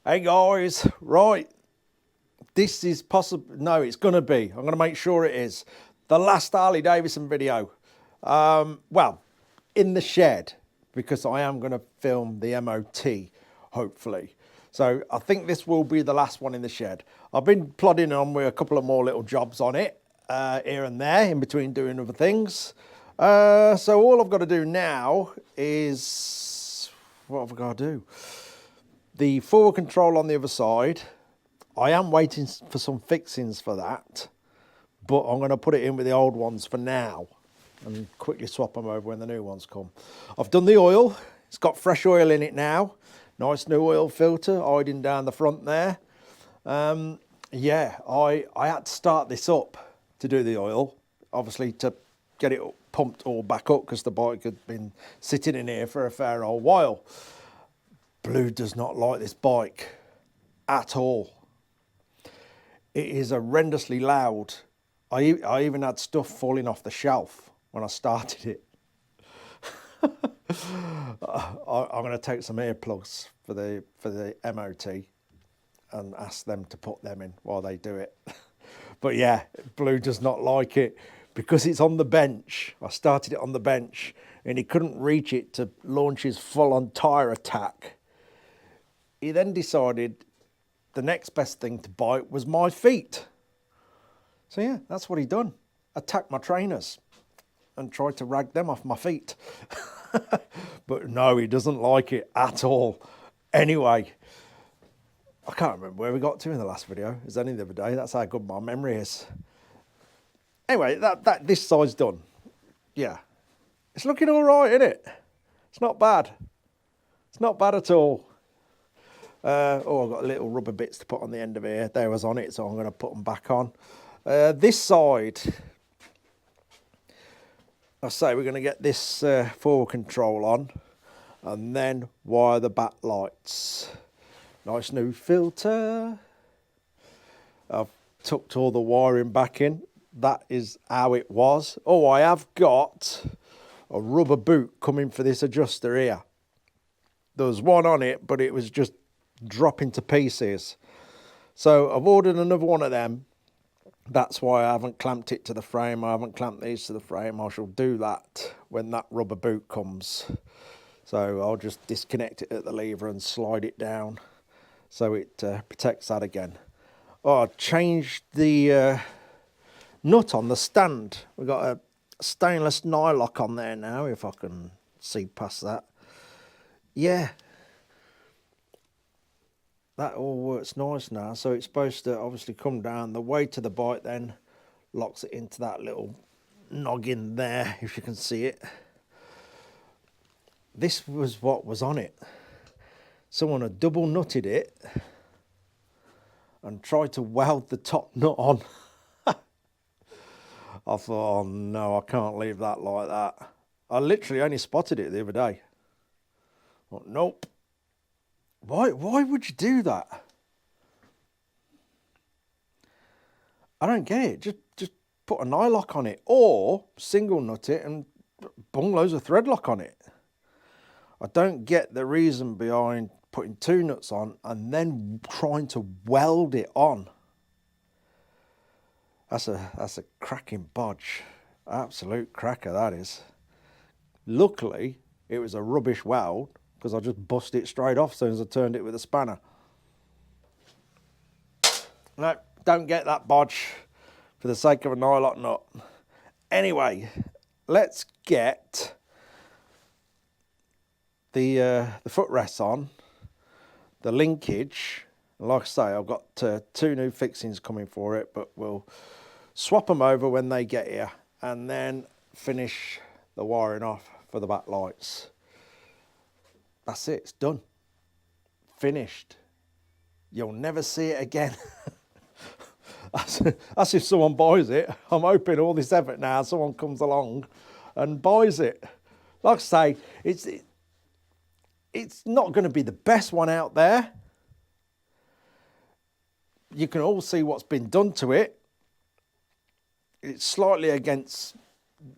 Hey guys, right, this is possible, no, it's going to be, I'm going to make sure it is, the last Harley Davidson video. Well, in the shed, because I am going to film the MOT, hopefully. So I think this will be the last one in the shed. I've been plodding on with a couple of more little jobs on it, here and there, in between doing other things. So all I've got to do now is, what have I got to do? The forward control on the other side, I am waiting for some fixings for that, but I'm going to put it in with the old ones for now and quickly swap them over when the new ones come. I've done the oil. It's got fresh oil in it now. Nice new oil filter hiding down the front there. Yeah, I had to start this up to do the oil, obviously to get it pumped all back up because the bike had been sitting in here for a fair old while. Blue does not like this bike at all. It is horrendously loud. I even had stuff falling off the shelf when I started it. I'm going to take some earplugs for the MOT and ask them to put them in while they do it. But yeah, Blue does not like it because it's on the bench. I started it on the bench and he couldn't reach it to launch his full-on tyre attack. He then decided the next best thing to bite was my feet. So yeah, that's what he done. Attacked my trainers and tried to rag them off my feet. But no, he doesn't like it at all. Anyway, I can't remember where we got to in the last video. It was only the other day. That's how good my memory is. Anyway, this side's done. Yeah. It's looking all right, isn't it? It's not bad. It's not bad at all. Oh, I've got little rubber bits to put on the end of here. They was on it, so I'm going to put them back on. This side, I say we're going to get this forward control on and then wire the back lights. Nice new filter. I've tucked all the wiring back in. That is how it was. Oh, I have got a rubber boot coming for this adjuster here. There was one on it, but it was just dropping to pieces. So I've ordered another one of them. That's why I haven't clamped it to the frame. I haven't clamped these to the frame. I shall do that when that rubber boot comes. So I'll just disconnect it at the lever and slide it down so it protects that again. Oh, I changed the nut on the stand. We've got a stainless nylock on there now, if I can see past that. Yeah. That all works nice now. So it's supposed to obviously come down the weight of the bike, then locks it into that little noggin there, if you can see it. This was what was on it. Someone had double nutted it and tried to weld the top nut on. I thought, oh no, I can't leave that like that. I literally only spotted it the other day. Thought, nope. Why would you do that? I don't get it. Just put a nylock on it or single nut it and bung loads of thread lock on it. I don't get the reason behind putting two nuts on and then trying to weld it on. That's a cracking bodge. Absolute cracker, that is. Luckily, it was a rubbish weld, because I just bust it straight off as soon as I turned it with a spanner. No, don't get that bodge for the sake of a nylock nut. Anyway, let's get the footrests on, the linkage. Like I say, I've got two new fixings coming for it, but we'll swap them over when they get here and then finish the wiring off for the back lights. That's it, it's done. Finished. You'll never see it again. That's if someone buys it. I'm hoping all this effort now, someone comes along and buys it. Like I say, it's not going to be the best one out there. You can all see what's been done to it. It's slightly against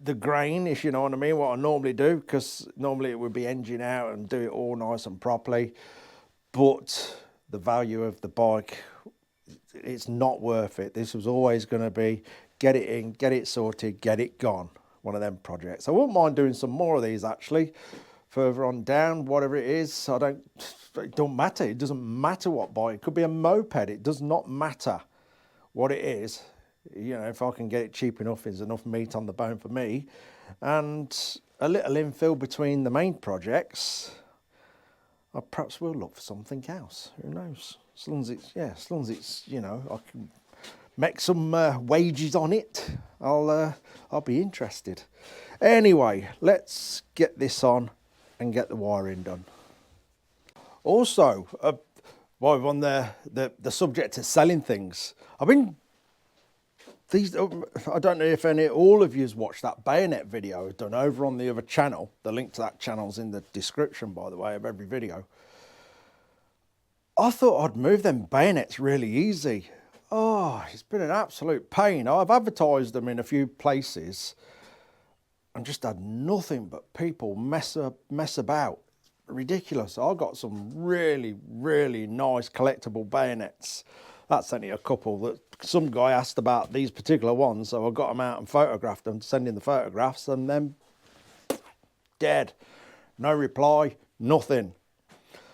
the grain, if you know what I mean, what I normally do, because normally it would be engine out and do it all nice and properly. But the value of the bike, it's not worth it. This was always going to be get it in, get it sorted, get it gone. One of them projects. I wouldn't mind doing some more of these actually, further on down, whatever it is. It don't matter. It doesn't matter what bike. It could be a moped. It does not matter what it is. You know, if I can get it cheap enough, there's enough meat on the bone for me. And a little infill between the main projects, I perhaps will look for something else. Who knows? As long as it's, you know, I can make some wages on it, I'll be interested. Anyway, let's get this on and get the wiring done. Also, while we're on the subject of selling things, I don't know if all of you's watched that Bayonet video I've done over on the other channel. The link to that channel's in the description, by the way, of every video. I thought I'd move them bayonets really easy. Oh, it's been an absolute pain. I've advertised them in a few places and just had nothing but people mess about. Ridiculous. I got some really, really nice collectible bayonets. That's only a couple that some guy asked about these particular ones, so I got them out and photographed them, sending the photographs, and then dead. No reply, nothing.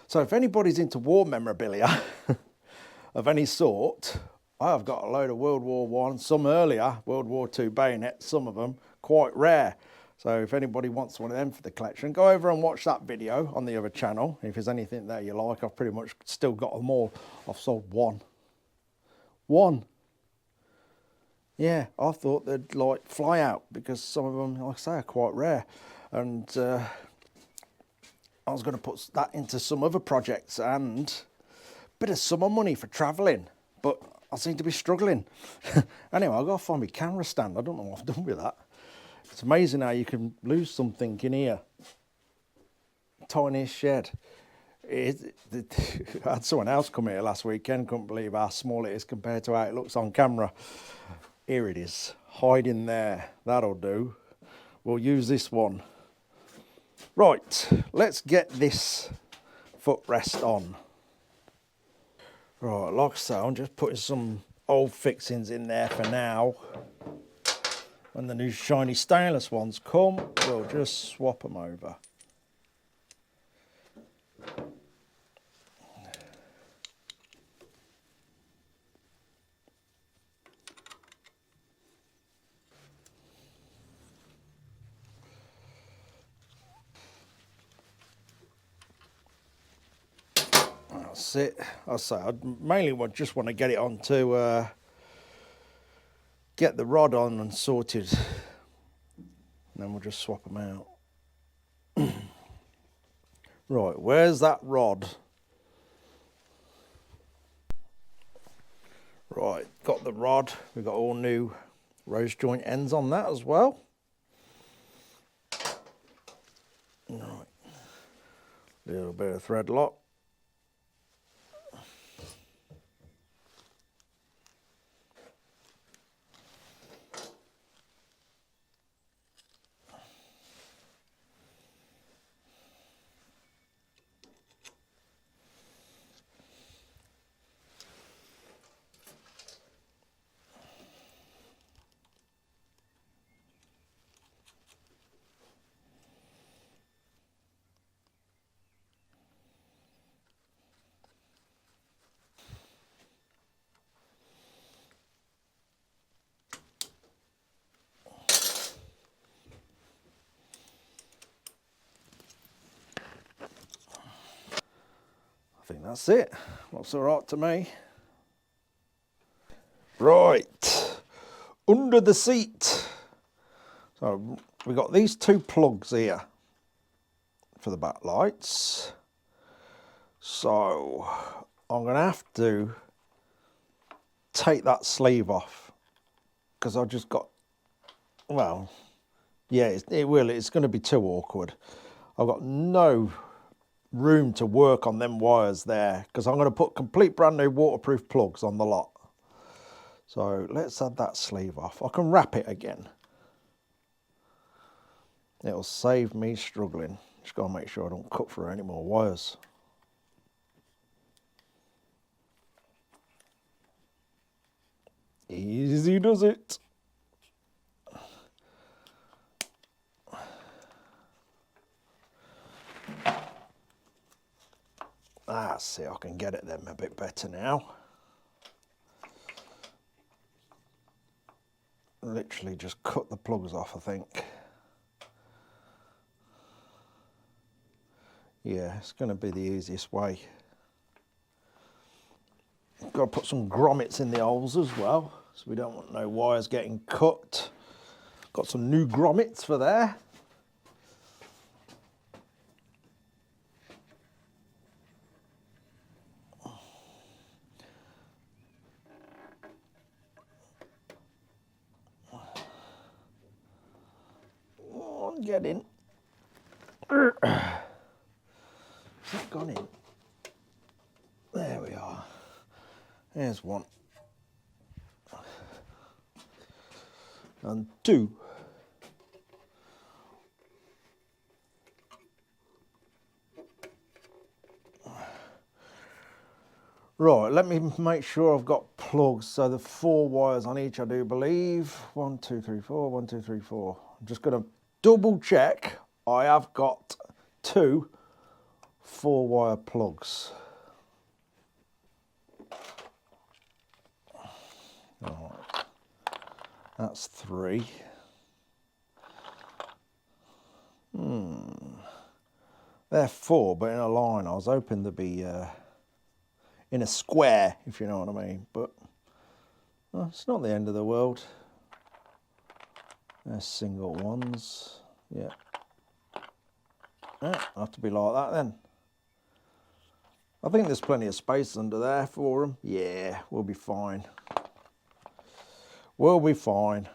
So if anybody's into war memorabilia of any sort, I've got a load of World War I, some earlier, World War II bayonets, some of them quite rare. So if anybody wants one of them for the collection, go over and watch that video on the other channel. If there's anything there you like, I've pretty much still got them all. I've sold one. One. Yeah, I thought they'd like fly out because some of them, like I say, are quite rare. And I was going to put that into some other projects and a bit of summer money for travelling, but I seem to be struggling. Anyway, I've got to find my camera stand. I don't know what I've done with that. It's amazing how you can lose something in here. Tiniest shed. I had someone else come here last weekend, couldn't believe how small it is compared to how it looks on camera. Here it is, hiding there. That'll do. We'll use this one. Right, let's get this footrest on. Right, like I say, I'm just putting some old fixings in there for now. When the new shiny stainless ones come, we'll just swap them over. That's it. I mainly just want to get it on to get the rod on and sorted, and then we'll just swap them out. Right, where's that rod? Right, got the rod. We've got all new rose joint ends on that as well. Right, little bit of thread lock. I think that's it. Looks all right to me. Right, under the seat. So we've got these two plugs here for the back lights. So I'm going to have to take that sleeve off because I've just got, well, yeah, it will. It's going to be too awkward. I've got no room to work on them wires there because I'm going to put complete brand new waterproof plugs on the lot. So let's add that sleeve off. I can wrap it again. It'll save me struggling. Just got to make sure I don't cut through any more wires. Easy does it. Ah, see, I can get at them a bit better now. Literally just cut the plugs off, I think. Yeah, it's going to be the easiest way. Got to put some grommets in the holes as well, so we don't want no wires getting cut. Got some new grommets for there. Get in. Has that gone in? There we are. There's one. And two. Right, let me make sure I've got plugs. So the 4 wires on each, I do believe. 1, 2, 3, 4, 1, 2, 3, 4. I'm just going to double check I have got 2 4-wire plugs. Right. That's 3. They're 4, but in a line. I was hoping to be in a square, if you know what I mean. But well, it's not the end of the world. They're single ones. Yeah. Have to be like that then. I think there's plenty of space under there for them. Yeah, we'll be fine. We'll be fine.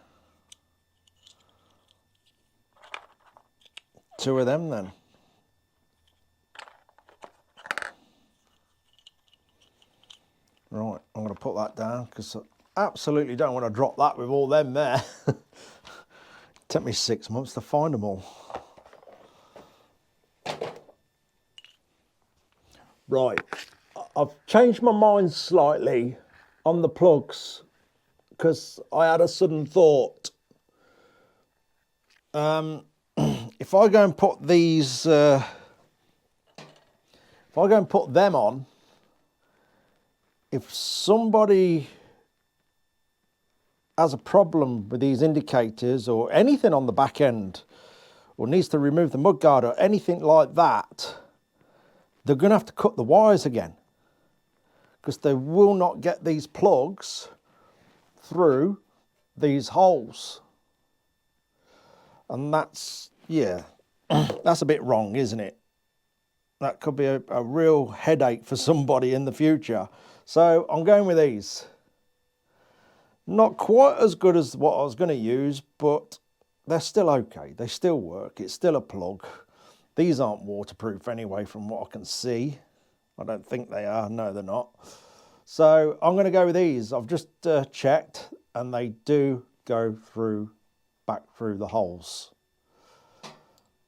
2 of them then. Right, I'm going to put that down because I absolutely don't want to drop that with all them there. It took me 6 months to find them all. Right, I've changed my mind slightly on the plugs because I had a sudden thought. If I go and put these, if I go and put them on, if somebody has a problem with these indicators or anything on the back end, or needs to remove the mudguard or anything like that, they're going to have to cut the wires again, because they will not get these plugs through these holes. And that's, yeah, that's a bit wrong, isn't it? That could be a real headache for somebody in the future. So I'm going with these. Not quite as good as what I was going to use, but they're still okay. They still work. It's still a plug. These aren't waterproof anyway, from what I can see. I don't think they are. No, they're not. So I'm going to go with these. I've just checked, and they do go through, back through the holes.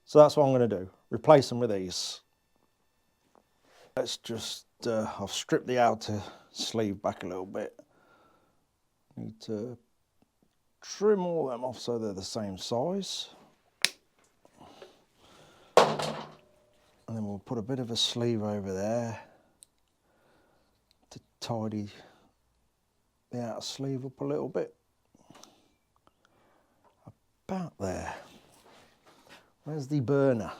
So that's what I'm going to do. Replace them with these. Let's just, I've stripped the outer sleeve back a little bit. Need to trim all them off so they're the same size. And then we'll put a bit of a sleeve over there to tidy the outer sleeve up a little bit. About there. Where's the burner?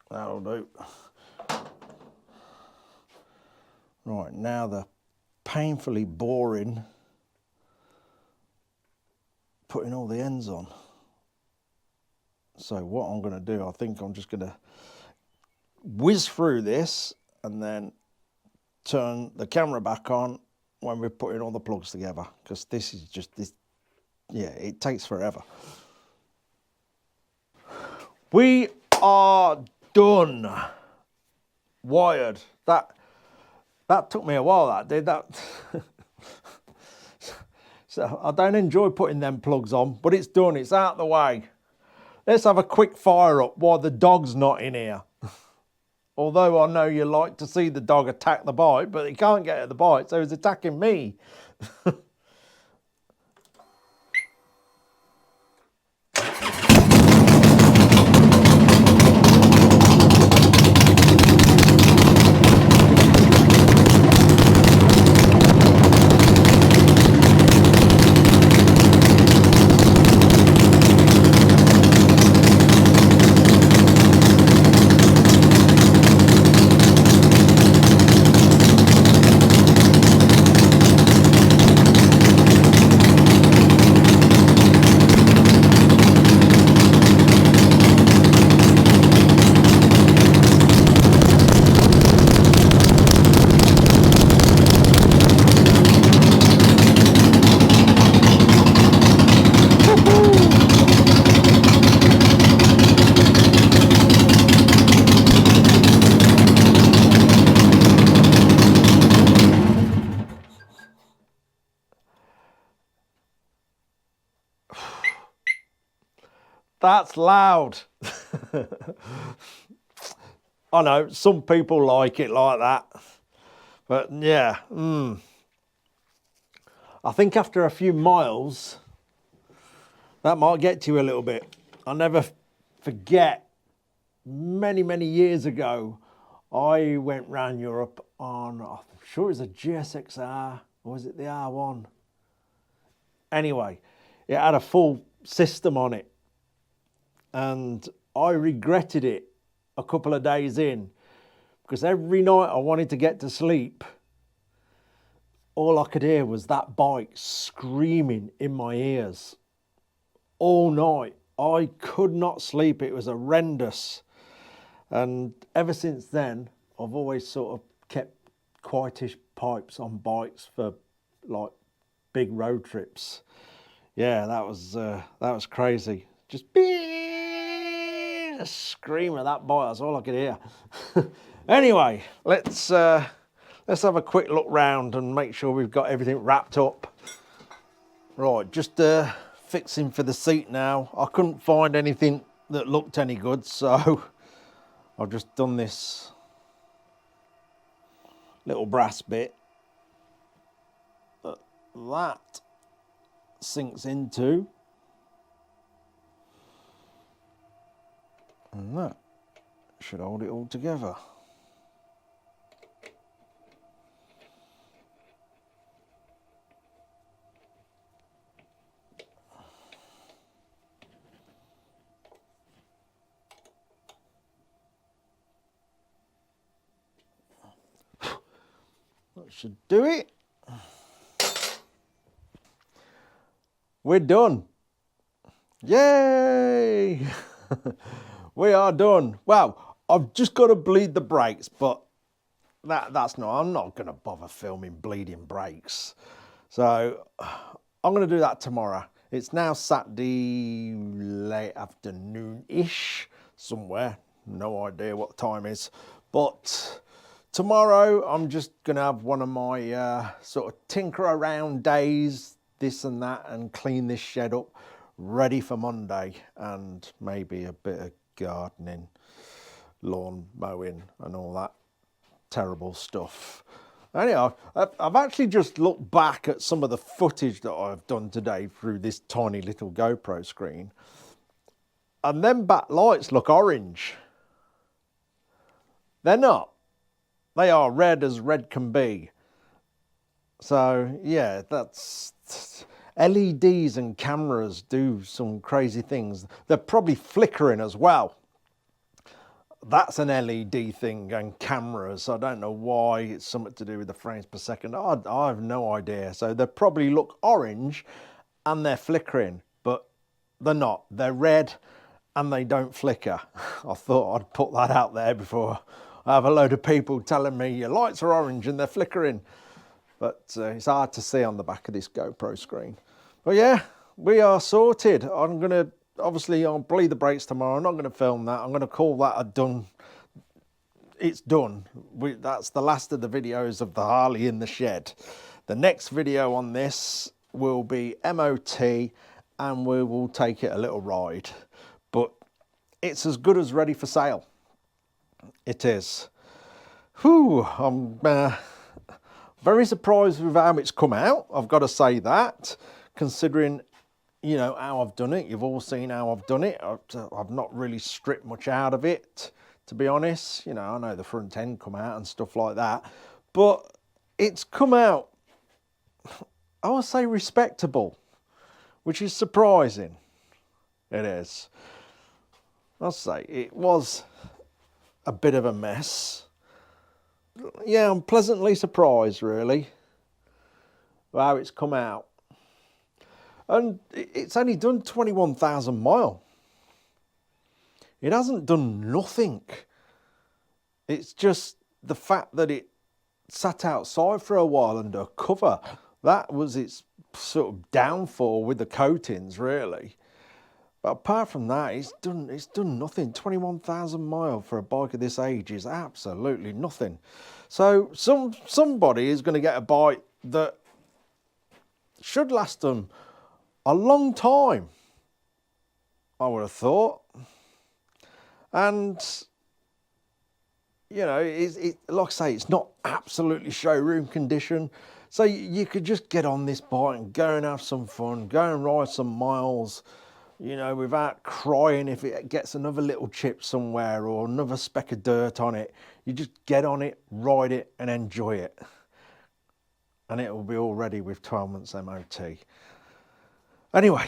That'll do. Right, now the painfully boring putting all the ends on. So what I'm going to do, I think I'm just going to whiz through this and then turn the camera back on when we're putting all the plugs together, because this is just this, yeah, it takes forever. We are done. Wired. That took me a while, that did. That So I don't enjoy putting them plugs on, but it's done, it's out the way. Let's have a quick fire up while the dog's not in here. Although I know you like to see the dog attack the bike, but he can't get at the bike, so he's attacking me. That's loud. I know, some people like it like that. But yeah, I think after a few miles, that might get to you a little bit. I'll never forget, many years ago, I went round Europe on, I'm sure it was a GSX-R, or was it the R1? Anyway, it had a full system on it. And I regretted it a couple of days in, because every night I wanted to get to sleep, all I could hear was that bike screaming in my ears all night. I could not sleep. It was horrendous. And ever since then, I've always sort of kept quietish pipes on bikes for like big road trips. Yeah, that was crazy. Just a scream of that bike, that's all I could hear. Anyway, let's have a quick look round and make sure we've got everything wrapped up. Right, just fixing for the seat now. I couldn't find anything that looked any good, so I've just done this little brass bit that sinks into, and that should hold it all together. That should do it. We're done. Yay! We are done. Well, I've just got to bleed the brakes, but that's not, I'm not going to bother filming bleeding brakes. So I'm going to do that tomorrow. It's now Saturday late afternoon-ish somewhere. No idea what the time is. But tomorrow I'm just going to have one of my sort of tinker around days, this and that, and clean this shed up, ready for Monday, and maybe a bit of gardening, lawn mowing and all that terrible stuff. Anyhow, I've actually just looked back at some of the footage that I've done today through this tiny little GoPro screen, and them back lights look orange. They're not. They are red as red can be. So yeah, that's LEDs and cameras do some crazy things. They're probably flickering as well. That's an LED thing, and cameras. I don't know why. It's something to do with the frames per second. I have no idea. So they probably look orange and they're flickering, but they're not. They're red and they don't flicker. I thought I'd put that out there before I have a load of people telling me your lights are orange and they're flickering. But it's hard to see on the back of this GoPro screen. But yeah, we are sorted. I'm going to, obviously, I'll bleed the brakes tomorrow. I'm not going to film that. I'm going to call that a done. It's done. That's the last of the videos of the Harley in the shed. The next video on this will be MOT and we will take it a little ride. But it's as good as ready for sale. It is. Whew, I'm very surprised with how it's come out. I've got to say that, considering, you know, how I've done it. You've all seen how I've done it. I've not really stripped much out of it, to be honest. You know, I know the front end come out and stuff like that, but it's come out, I would say, respectable, which is surprising. It is. I'll say it was a bit of a mess. Yeah, I'm pleasantly surprised, really, with how it's come out. And it's only done 21,000 miles. It hasn't done nothing. It's just the fact that it sat outside for a while under cover. That was its sort of downfall with the coatings, really. But apart from that, it's done nothing. 21,000 miles for a bike of this age is absolutely nothing. So somebody is going to get a bike that should last them a long time, I would have thought. And, you know, like I say, it's not absolutely showroom condition. So you could just get on this bike and go and have some fun, go and ride some miles, you know, without crying if it gets another little chip somewhere or another speck of dirt on it. You just get on it, ride it and enjoy it. And it will be all ready with 12 months MOT. Anyway,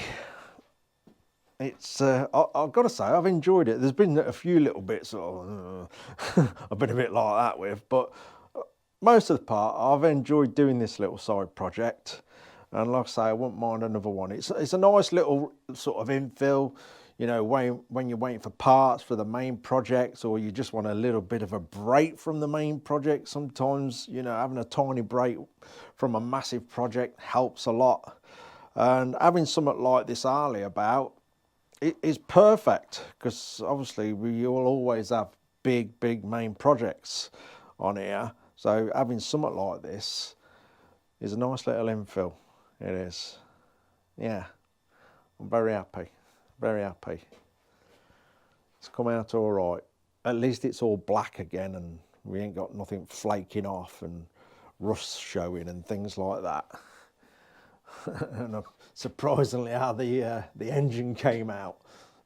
it's I've got to say, I've enjoyed it. There's been a few little bits sort of, I've been a bit like that with, but most of the part, I've enjoyed doing this little side project. And like I say, I wouldn't mind another one. It's a nice little sort of infill, you know, when you're waiting for parts for the main projects, or you just want a little bit of a break from the main project. Sometimes, you know, having a tiny break from a massive project helps a lot. And having something like this Harley about, it is perfect, because obviously we will always have big main projects on here. So having something like this is a nice little infill. It is. Yeah, I'm very happy, very happy. It's come out all right. At least it's all black again and we ain't got nothing flaking off and rust showing and things like that. And surprisingly how the engine came out.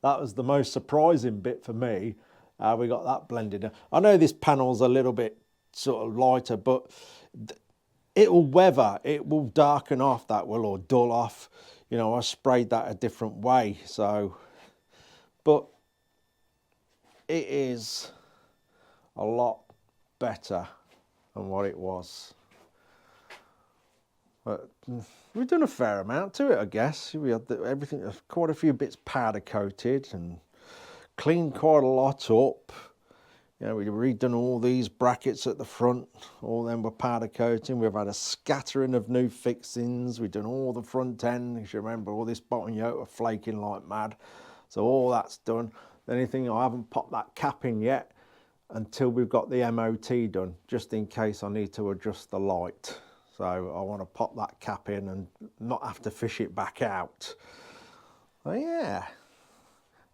That was the most surprising bit for me, how we got that blended. I know this panel's a little bit sort of lighter, but it will weather, it will darken off, that will, or dull off. You know, I sprayed that a different way, so, but it is a lot better than what it was. But we've done a fair amount to it, I guess. We had everything, quite a few bits powder coated and cleaned quite a lot up. You know, we've redone all these brackets at the front, all them were powder coating. We've had a scattering of new fixings. We've done all the front end. If you remember, all this bottom yoke were flaking like mad. So all that's done. The only thing, I haven't popped that cap in yet until we've got the MOT done, just in case I need to adjust the light. So I want to pop that cap in and not have to fish it back out. Oh yeah,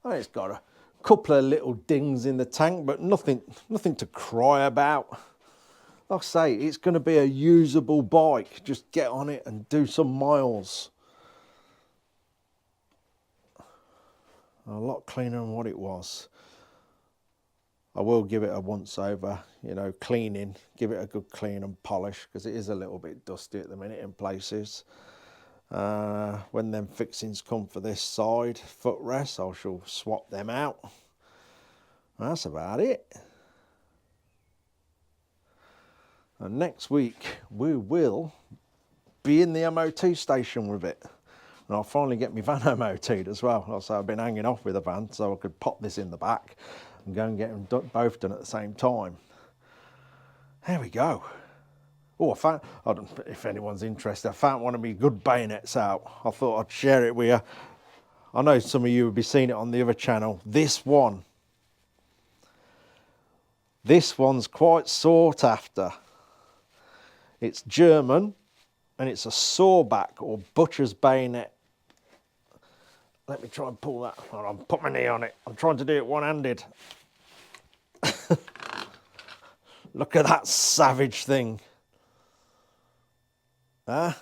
well, it's got a couple of little dings in the tank, but nothing to cry about. Like I say, it's going to be a usable bike. Just get on it and do some miles. A lot cleaner than what it was. I will give it a once over, you know, cleaning, give it a good clean and polish, because it is a little bit dusty at the minute in places. When them fixings come for this side footrest, I shall swap them out. That's about it. And next week we will be in the MOT station with it. And I'll finally get my van MOT'd as well. So I've been hanging off with the van so I could pop this in the back and go and get them both done at the same time. There we go. Oh, I found, if anyone's interested, I found one of my good bayonets out. I thought I'd share it with you. I know some of you will be seeing it on the other channel. This one's quite sought after. It's German and it's a sawback or butcher's bayonet. Let me try and pull that. Hold on, put my knee on it. I'm trying to do it one-handed. Look at that savage thing. Huh?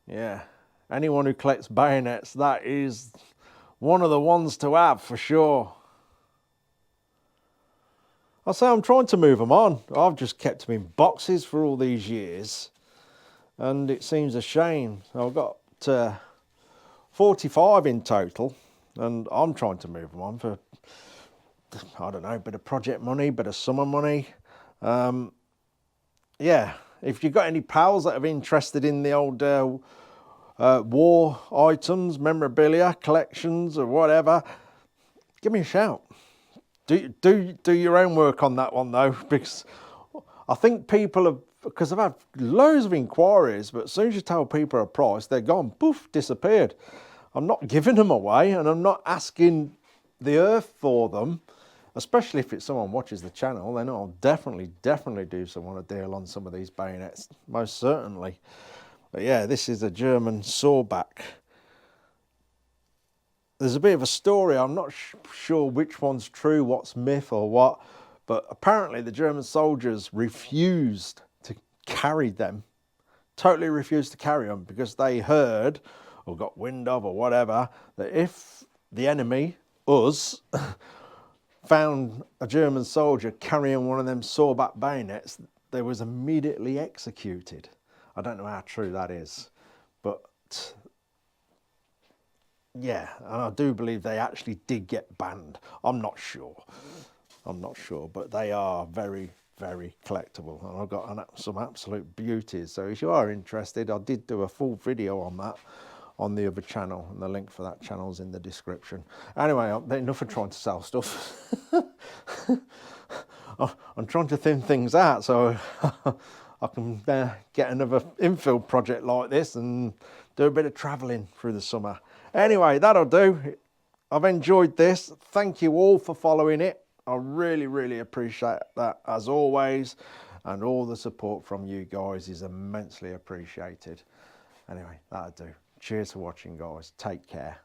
Yeah. Anyone who collects bayonets, that is one of the ones to have for sure. I say I'm trying to move them on. I've just kept them in boxes for all these years, and it seems a shame. I've got 45 in total, and I'm trying to move them on for, I don't know, a bit of project money, bit of summer money. Yeah, if you've got any pals that are interested in the old war items, memorabilia, collections or whatever, give me a shout. Do your own work on that one though, because I think people have, because I've had loads of inquiries, but as soon as you tell people a price, they're gone, poof, disappeared. I'm not giving them away, and I'm not asking the earth for them, especially if it's someone watches the channel. Then I'll definitely do someone a deal on some of these bayonets, most certainly. But yeah, this is a German sawback. There's a bit of a story. I'm not sure which one's true, what's myth or what, but apparently the German soldiers refused to carry them, totally refused to carry them, because they heard or got wind of or whatever that if the enemy, us, found a German soldier carrying one of them sawback bayonets, they was immediately executed. I don't know how true that is, but yeah, and I do believe they actually did get banned. I'm not sure, but they are very, very collectible, and I've got some absolute beauties. So if you are interested, I did do a full video on that on the other channel, and the link for that channel is in the description. Anyway, enough of trying to sell stuff. I'm trying to thin things out so I can get another infill project like this and do a bit of travelling through the summer. Anyway, that'll do. I've enjoyed this. Thank you all for following it. I really, really appreciate that as always. And all the support from you guys is immensely appreciated. Anyway, that'll do. Cheers for watching, guys. Take care.